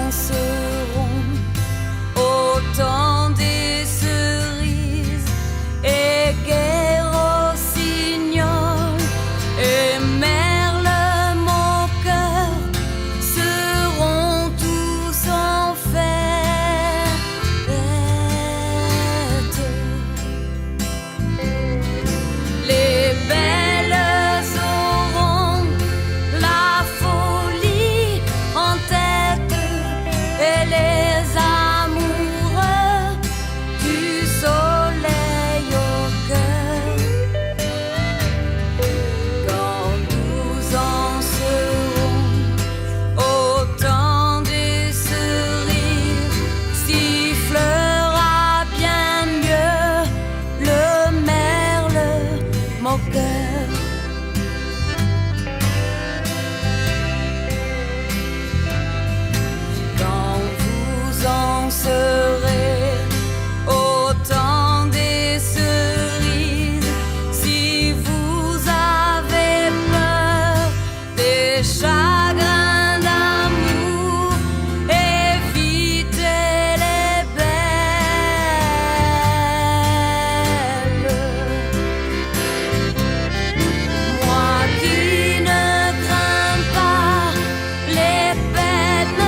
en seront au temps des cerises et gai rossignol et merle, mon cœur seront tous en fête. Les belles auront la folie en tête et les amoureux du soleil au cœur. Quand nous en serons au temps des cerises, sifflera bien mieux le merle, mon cœur. Quand vous en serez au temps des cerises, si vous avez peur des chagrins d'amour, évitez les belles. Moi qui ne crains pas les peines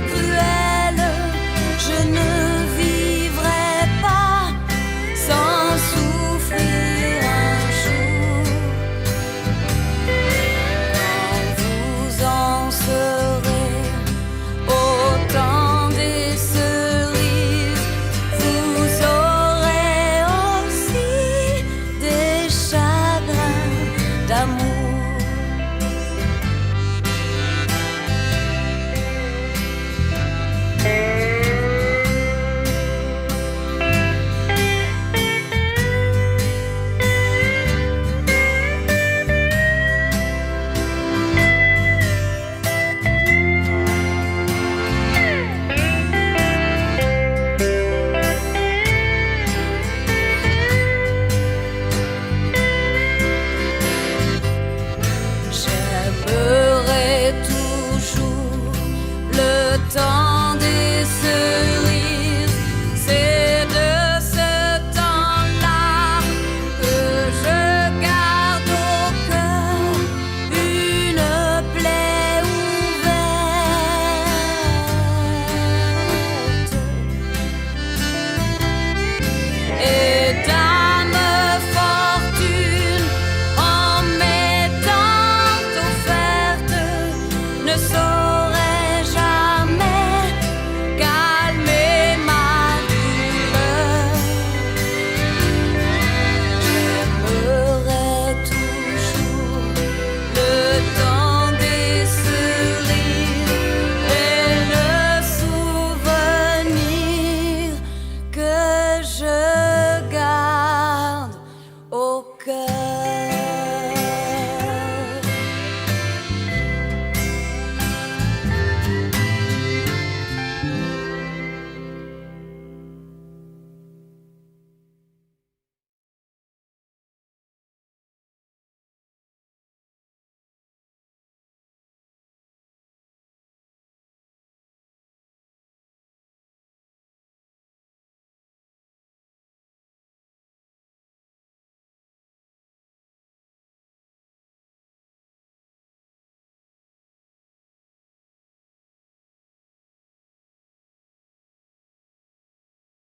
cruelles, je ne vivrai pas sans souffrir un jour. Quand vous en serez au temps des cerises, vous aurez aussi des chagrins d'amour. J'aimerai toujours le temps